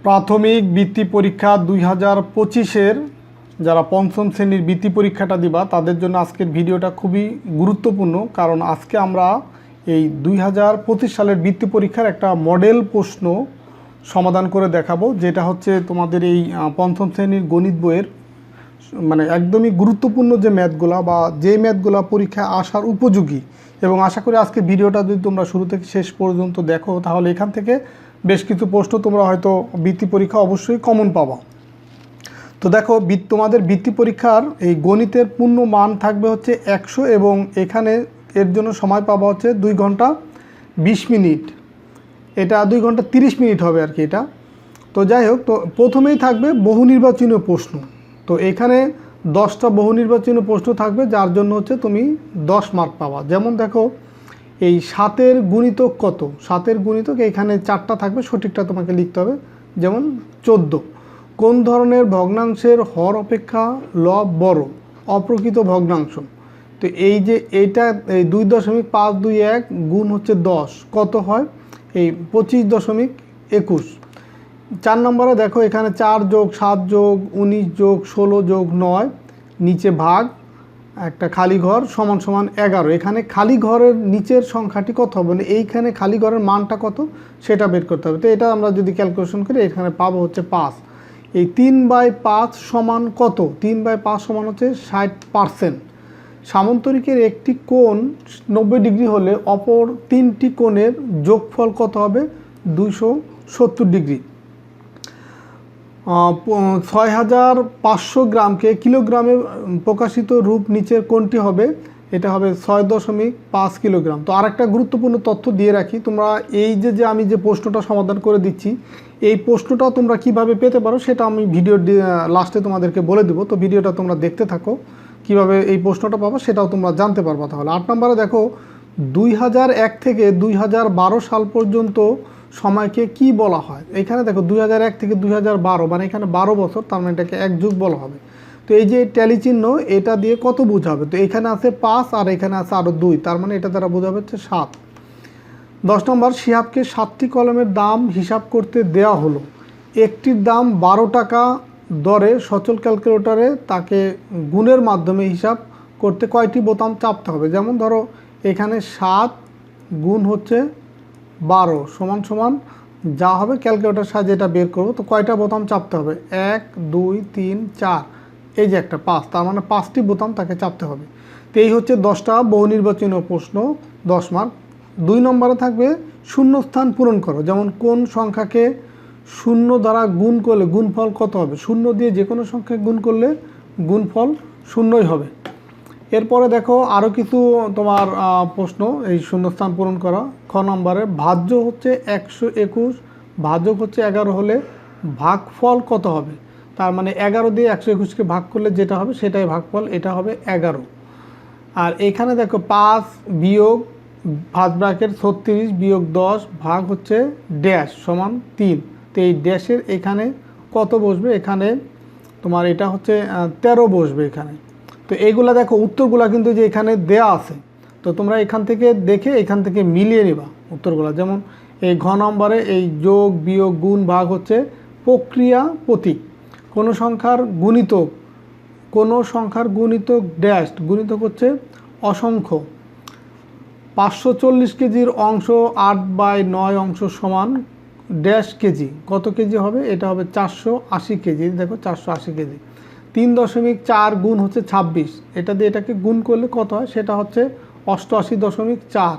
প্রাথমিক বৃত্তি পরীক্ষা 2025-এর যারা পঞ্চম শ্রেণীর বৃত্তি পরীক্ষাটা দিবা তাদের জন্য আজকের ভিডিওটা খুবই গুরুত্বপূর্ণ। কারণ আজকে আমরা এই 2025 সালের বৃত্তি পরীক্ষার একটা মডেল প্রশ্ন সমাধান করে দেখাবো, যেটা হচ্ছে তোমাদের এই পঞ্চম শ্রেণীর গণিত বইয়ের মানে একদমই গুরুত্বপূর্ণ যে ম্যাথগুলা বা যে ম্যাথগুলা পরীক্ষায় আসার উপযোগী। এবং আশা করি আজকে ভিডিওটা যদি তোমরা শুরু থেকে শেষ পর্যন্ত দেখো তাহলে এখান থেকে বেশ কিছু প্রশ্ন তোমরা হয়তো বৃত্তি পরীক্ষা অবশ্যই কমন পাবা। তো দেখো, তোমাদের বৃত্তি পরীক্ষার এই গণিতের পূর্ণ মান থাকবে হচ্ছে 100 এবং এখানে এর জন্য সময় পাবা হচ্ছে 2 ঘন্টা 20 মিনিট। এটা 2 ঘন্টা 30 মিনিট হবে আর কি এটা। তো যাই হোক, তো প্রথমেই থাকবে বহু নির্বাচনীয় প্রশ্ন। তো এখানে 10টা বহু নির্বাচনীয় প্রশ্ন থাকবে, যার জন্য হচ্ছে তুমি 10 মার্ক পাবা। যেমন দেখো, এই 7-এর গুণিতক কত? 7-এর গুণিতক এখানে 4টা থাকবে, সঠিকটা তোমাকে লিখতে হবে। যেমন 14। কোন ধরনের ভগ্নাংশের হর অপেক্ষা লব বড়? অপ্রকৃত ভগ্নাংশ। তো এই যে এইটা এই 2.521 গুণ হচ্ছে 10 কত হয়? এই 25.21। 4 নম্বরে দেখো, এখানে 4 যোগ 7 যোগ 19 যোগ 16 যোগ 9 নিচে ভাগ একটা খালি ঘর সমান সমান 11। এখানে খালি ঘরের নিচের সংখ্যাটি কত হবে? মানে এইখানে খালি ঘরের মানটা কত সেটা বের করতে হবে। তো এটা আমরা যদি ক্যালকুলেশন করি এখানে পাবো হচ্ছে 5। এই 3/5 সমান কত? 3/5 সমান হচ্ছে 60%। সামান্তরিকের একটি কোণ 90 ডিগ্রি হলে অপর 3টি কোণের যোগফল কত হবে? 270 ডিগ্রি। 6500 গ্রামকে কিলোগ্রামে প্রকাশিত রূপ নিচের কোনটি হবে? এটা হবে 6.5 কিলোগ্রাম। তো আরেকটা গুরুত্বপূর্ণ তথ্য দিয়ে রাখি, তোমরা এই যে আমি যে প্রশ্নটা সমাধান করে দিচ্ছি এই প্রশ্নটা তোমরা কিভাবে পেতে পারো সেটা আমি ভিডিওর লাস্টে তোমাদেরকে বলে দেবো। তো ভিডিওটা তোমরা দেখতে থাকো, কিভাবে এই প্রশ্নটা পাবো সেটাও তোমরা জানতে পারবা। তাহলে 8 নম্বরে দেখো, 2001 থেকে 2012 সাল পর্যন্ত সময়কে কি বলা হয়? এখানে দেখো 2001 থেকে 2012 মানে এখানে 12 বছর, তার মানে এটাকে এক যুগ বলা হবে। তো এই যে ট্যালি চিহ্ন এটা দিয়ে কত বোঝাবে? তো এখানে আছে 5 আর এখানে আছে আরও 2, তার মানে এটা দ্বারা বোঝাবে হচ্ছে 7। 10 নম্বর, শিহাবকে 7টি কলমের দাম হিসাব করতে দেওয়া হলো। একটির দাম 12 টাকা দরে সচল ক্যালকুলেটরে তাকে গুণের মাধ্যমে হিসাব করতে কয়টি বোতাম চাপতে হবে? যেমন ধরো এখানে 7 গুণ হচ্ছে 12 সমান সমান যা হবে ক্যালকুলেটর সাহায্যে এটা বের করবো। তো কয়টা বোতাম চাপতে হবে? 1 2 3 4, এই যে একটা 5, তার মানে 5টি বোতাম তাকে চাপতে হবে। তো এই হচ্ছে 10টা বহু নির্বাচনীয় প্রশ্ন, 10 মার্ক। 2 নম্বরে থাকবে শূন্যস্থান পূরণ করো। যেমন কোন সংখ্যাকে 0 দ্বারা গুণ করলে গুণফল কত হবে? 0 দিয়ে যে কোনো সংখ্যাকে গুণ করলে গুণফল 0ই হবে। এরপরে দেখো আরও কিছু তোমার প্রশ্ন এই শূন্যস্থান পূরণ করা। খ নম্বরে ভাজ্য হচ্ছে 121, ভাজক হচ্ছে 11 হলে ভাগফল কত হবে? তার মানে 11 দিয়ে 121কে ভাগ করলে যেটা হবে সেটাই ভাগফল, এটা হবে 11। আর এখানে দেখো 5 বিয়োগ ভাজ ব্র্যাকেট 36 বিয়োগ 10 ভাগ হচ্ছে ড্যাশ সমান 3। তো এই ড্যাশের এখানে কত বসবে? এখানে তোমার এটা হচ্ছে 13 বসবে এখানে। তো এইগুলা দেখো উত্তরগুলা কিন্তু যে এখানে দেয়া আছে, তো তোমরা এখান থেকে দেখে এখান থেকে মিলিয়ে নিবা উত্তরগুলা। যেমন এই ঘ নম্বরে এই যোগ বিয়োগ গুণ ভাগ হচ্ছে প্রক্রিয়া প্রতীক। কোনো সংখ্যার গুণিতক ড্যাশ, গুণিতক হচ্ছে অসংখ্য। 540 কেজির অংশ 8/9 অংশ সমান ড্যাশ কেজি, কত কেজি হবে? এটা হবে 480 কেজি। দেখো 480 কেজি। 3.4 গুণ হচ্ছে 26, এটা দিয়ে এটাকে গুণ করলে কত হয়? সেটা হচ্ছে 88.4।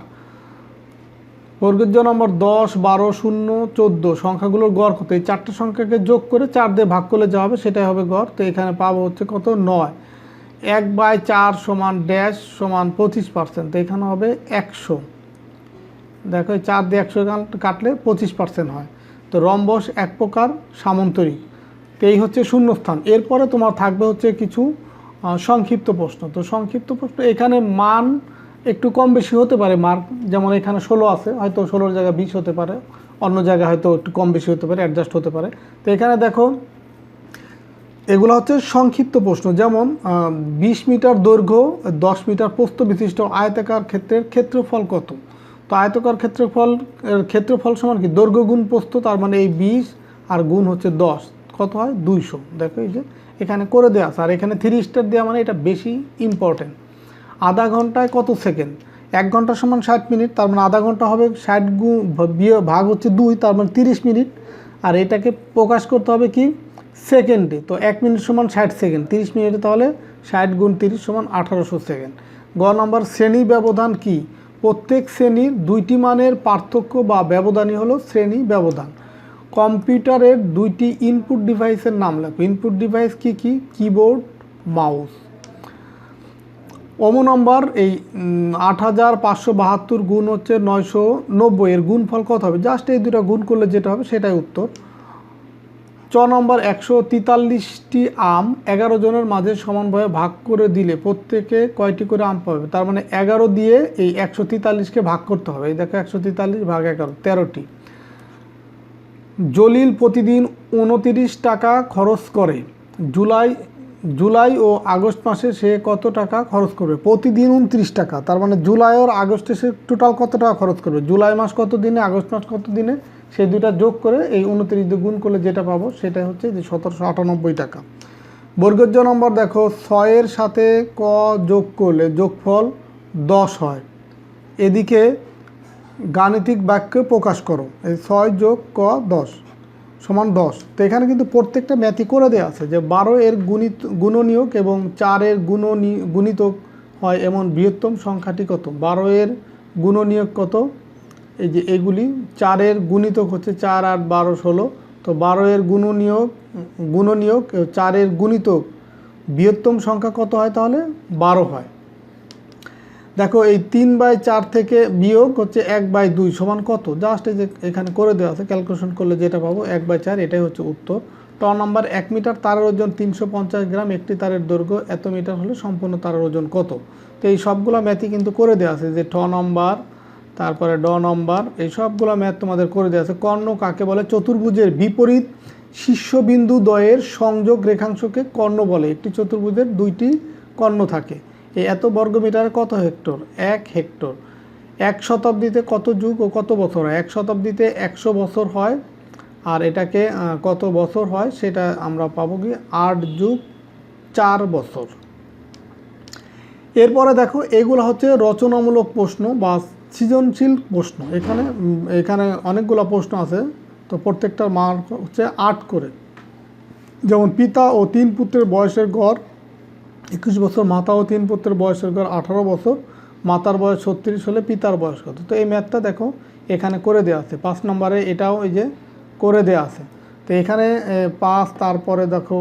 বর্গের জ নম্বর 10 12 0 14 সংখ্যাগুলোর গড় কত? এই 4টা সংখ্যাকে যোগ করে 4 দিয়ে ভাগ করলে যা হবে সেটাই হবে গড়। তো এখানে পাবো হচ্ছে কত? 9। 1/4 সমান ড্যাশ সমান 25%, তো এখানে হবে 100। দেখো 4 দিয়ে 100 কাটলে 25% হয়। তো রম্বস এক প্রকার সামান্তরিক। তো এই হচ্ছে শূন্যস্থান। এরপরে তোমার থাকবে হচ্ছে কিছু সংক্ষিপ্ত প্রশ্ন। তো সংক্ষিপ্ত প্রশ্ন এখানে মান একটু কম বেশি হতে পারে মার্ক। যেমন এখানে 16 আছে, হয়তো 16-র জায়গায় 20 হতে পারে, অন্য জায়গায় হয়তো একটু কম বেশি হতে পারে, অ্যাডজাস্ট হতে পারে। তো এখানে দেখো এগুলো হচ্ছে সংক্ষিপ্ত প্রশ্ন। যেমন 20 মিটার দৈর্ঘ্য 10 মিটার প্রস্থ বিশিষ্ট আয়তাকার ক্ষেত্রের ক্ষেত্রফল কত? তো আয়তাকার ক্ষেত্রফল সমান কি? দৈর্ঘ্য গুণ প্রস্থ, তার মানে এই 20 আর গুণ হচ্ছে 10, কত হয় 200। দেখো এই যে এখানে করে দেওয়া আছে, আর এখানে 3 স্টার দেওয়া মানে এটা বেশি ইম্পর্টেন্ট। আধা ঘন্টায় কত সেকেন্ড? 1 ঘন্টা সমান 60 মিনিট, তার মানে আধা ঘন্টা হবে 60 ভাগ হচ্ছে 2, তার মানে 30 মিনিট। আর এটাকে প্রকাশ করতে হবে কি সেকেন্ডে, তো 1 মিনিট সমান 60 সেকেন্ড, 30 মিনিটে তাহলে 60 গুণ 30 সমান 1800 সেকেন্ড। গ নম্বর, শ্রেণী ব্যবধান কি? প্রত্যেক শ্রেণীর 2টি মানের পার্থক্য বা ব্যবধানই হলো শ্রেণী ব্যবধান। কম্পিউটারের 2টি ইনপুট ডিভাইসের নাম লেখো। ইনপুট ডিভাইস কি কি? Keyboard, mouse. নম্বর, এই 8572 গুণ হচ্ছে 990, এর গুণফল কত হবে? জাস্ট এই দুটো গুণ করলে যেটা হবে সেটাই উত্তর। নম্বর, 143টি আম 11 জনের মাঝে সমানভাবে ভাগ করে দিলে প্রত্যেকে কয়টি করে আম পাবে? তার মানে 11 দিয়ে এই 143কে ভাগ করতে হবে। এই দেখো 143 ভাগ 11, 13টি। জলিল প্রতিদিন 29 টাকা খরচ করে। জুলাই ও আগস্ট মাসে সে কত টাকা খরচ করবে? প্রতিদিন 29 টাকা, তার মানে জুলাই আর আগস্টে সে টোটাল কত টাকা খরচ করবে? জুলাই মাস কত দিনে, আগস্ট মাস কত দিনে, সেই দুটা যোগ করে এই 29 দিয়ে গুণ করলে যেটা পাবো সেটাই হচ্ছে যে 1798 টাকা। বর্গের জ নম্বর দেখো, 6 এর সাথে ক যোগ করলে যোগফল 10 হয়। এদিকে গাণিতিক বাক্য প্রকাশ করো। এই 6 যোগ ক 10 সমান 10। তো এখানে কিন্তু প্রত্যেকটা ম্যাথই করে দেওয়া আছে যে 12 এর গুণনীয়ক এবং 4 এর গুণিতক হয় এমন বৃহত্তম সংখ্যাটি কত? 12 এর গুণনীয়ক কত? এই যে এগুলি। 4 এর গুণিতক হচ্ছে 4 8 12 16, তো 12 এর গুণনীয়ক 4 এর গুণিতক বৃহত্তম সংখ্যা কত হয়? তাহলে 12 হয়। দেখো এই 3/4 থেকে বিয়োগ হচ্ছে 1/2 সমান কত? জাস্ট এই যে এখানে করে দেওয়া আছে, ক্যালকুলেশন করলে যেটা পাবো 1/4, এটাই হচ্ছে উত্তর। নম্বর, 1 মিটার তারের ওজন 350 গ্রাম, একটি তারের দৈর্ঘ্য এত মিটার হলে সম্পূর্ণ তারের ওজন কত? তো এই সবগুলো ম্যাথই কিন্তু করে দেওয়া আছে, যে নম্বর, তারপরে নম্বর, এই সবগুলো ম্যাথ তোমাদের করে দেওয়া আছে। কর্ণ কাকে বলে? চতুর্ভুজের বিপরীত শীর্ষবিন্দু দ্বয়ের সংযোগ রেখাংশকে কর্ণ বলে। একটি চতুর্ভুজের 2টি কর্ণ থাকে। এই এত বর্গমিটারে কত হেক্টর? 1 হেক্টর। 1 শতাব্দীতে কত যুগ ও কত বছর হয়? 1 শতাব্দীতে 100 বছর হয়, আর এটাকে কত বছর হয় সেটা আমরা পাবো কি 8 যুগ 4 বছর। এরপরে দেখো এগুলো হচ্ছে রচনামূলক প্রশ্ন বা সৃজনশীল প্রশ্ন। এখানে অনেকগুলো প্রশ্ন আছে, তো প্রত্যেকটার মার্ক হচ্ছে 8 করে। যেমন পিতা ও 3 পুত্রের বয়সের গড় 21 বছর, মাতা ও 3 পুত্রের বয়সের গড় 18 বছর, মাতার বয়স 36 হলে পিতার বয়স কত? তো এই ম্যাথটা দেখো এখানে করে দেওয়া আছে। 5 নম্বরে এটাও এই যে করে দেওয়া আছে। তো এখানে 5, তারপরে দেখো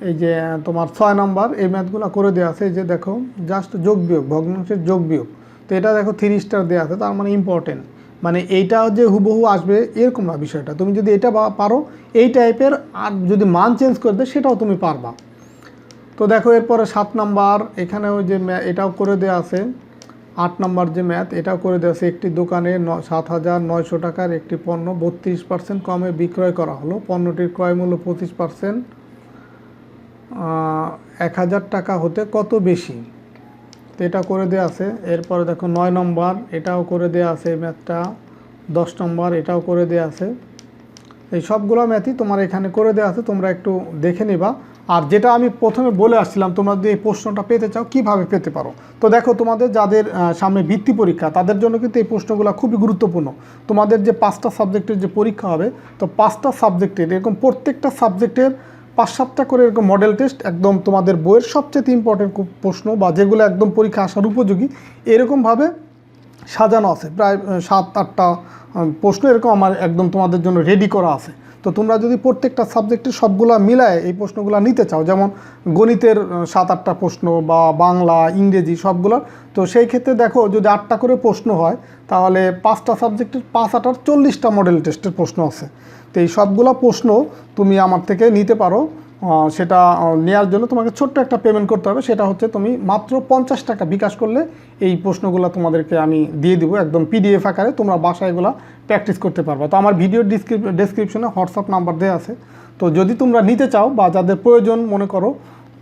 এই যে তোমার 6 নম্বর, এই ম্যাথগুলো করে দেওয়া আছে। এই যে দেখো জাস্ট যোগ বিয়োগ, ভগ্নাংশের যোগ বিয়োগ। তো এটা দেখো 3 স্টার দেওয়া আছে, তার মানে ইম্পর্টেন্ট। মানে এইটা যে হুবহু আসবে এরকম না বিষয়টা। তুমি যদি এটা পারো, এই টাইপের আর যদি মান চেঞ্জ করে দেয় সেটাও তুমি পারবা। তো দেখো এরপরে 7 নাম্বার, এখানে ওই যে এটাও করে দেওয়া আছে। 8 নাম্বার যে ম্যাথ, এটাও করে দেওয়া আছে। একটি দোকানে 7,900 টাকার একটি পণ্য 32% কমে বিক্রয় করা হলো। পণ্যটির ক্রয় মূল্য 25% 1000 টাকা হতে কত বেশি? তো এটা করে দেওয়া আছে। এরপরে দেখো 9 নম্বর, এটাও করে দেওয়া আছে এই ম্যাথটা। 10 নম্বর, এটাও করে দেওয়া আছে। এই সবগুলো ম্যাথই তোমার এখানে করে দেওয়া আছে, তোমরা একটু দেখে নিবা। আর যেটা আমি প্রথমে বলে আসছিলাম, তোমরা যদি এই প্রশ্নটা পেতে চাও কীভাবে পেতে পারো, তো দেখো তোমাদের যাদের সামনে বৃত্তি পরীক্ষা তাদের জন্য কিন্তু এই প্রশ্নগুলো খুবই গুরুত্বপূর্ণ। তোমাদের যে 5টা সাবজেক্টের যে পরীক্ষা হবে, তো 5টা সাবজেক্টের এরকম প্রত্যেকটা সাবজেক্টের 5-7টা করে এরকম মডেল টেস্ট, একদম তোমাদের বইয়ের সবচেয়ে ইম্পর্টেন্ট প্রশ্ন বা যেগুলো একদম পরীক্ষা আসার উপযোগী, এরকমভাবে সাজানো আছে। প্রায় 7-8টা প্রশ্ন এরকম আমার একদম তোমাদের জন্য রেডি করা আছে। তো তোমরা যদি প্রত্যেকটা সাবজেক্টের সবগুলা মিলায় এই প্রশ্নগুলো নিতে চাও, যেমন গণিতের 7-8টা প্রশ্ন বা বাংলা, ইংরেজি সবগুলো, তো সেই ক্ষেত্রে দেখো যদি 8টা করে প্রশ্ন হয় তাহলে 5টা সাবজেক্টের 5-8 40টা মডেল টেস্টের প্রশ্ন আছে। তো এই সবগুলো প্রশ্ন তুমি আমার থেকে নিতে পারো। সেটা নেওয়ার জন্য তোমাকে ছোট্ট একটা পেমেন্ট করতে হবে, সেটা হচ্ছে তুমি মাত্র 50 টাকা বিকাশ করলে এই প্রশ্নগুলো তোমাদেরকে আমি দিয়ে দিব একদম PDF আকারে। তোমরা বাসায় এগুলো প্র্যাকটিস করতে পারবা। তো আমার ভিডিওর ডেসক্রিপশনে হোয়াটসঅ্যাপ নাম্বার দেওয়া আছে। তো যদি তোমরা নিতে চাও বা যাদের প্রয়োজন মনে করো,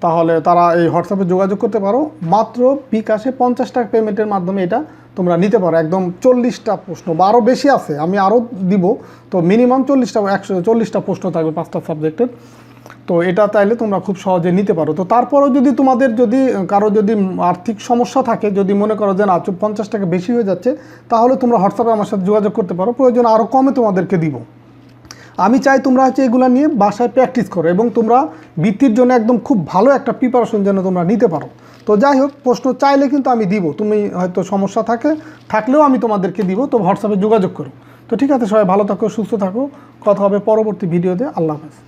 তাহলে তারা এই হোয়াটসঅ্যাপে যোগাযোগ করতে পারো। মাত্র বিকাশে 50 টাকা পেমেন্টের মাধ্যমে এটা তোমরা নিতে পারো। একদম 40টা প্রশ্ন বা আরও বেশি আছে, আমি আরও দিব। তো মিনিমাম 140টা প্রশ্ন থাকবে 5টা সাবজেক্টের। তো এটা চাইলে তোমরা খুব সহজে নিতে পারো। তো তারপরেও যদি তোমাদের কারো যদি আর্থিক সমস্যা থাকে, যদি মনে করো যে না 50 টাকা বেশি হয়ে যাচ্ছে, তাহলে তোমরা হোয়াটসঅ্যাপে আমার সাথে যোগাযোগ করতে পারো, প্রয়োজন আরও কমে তোমাদেরকে দিব। আমি চাই তোমরা এগুলো নিয়ে বাসায় প্র্যাকটিস করো এবং তোমরা বৃত্তির জন্য একদম খুব ভালো একটা প্রিপারেশন যেন তোমরা নিতে পারো। তো যাই হোক, প্রশ্ন চাইলে কিন্তু আমি দিব, তুমি হয়তো সমস্যা থাকলেও আমি তোমাদেরকে দিব। তো হোয়াটসঅ্যাপে যোগাযোগ করো। তো ঠিক আছে, সবাই ভালো থাকো, সুস্থ থাকো, কথা হবে পরবর্তী ভিডিওতে। আল্লাহ হাফেজ।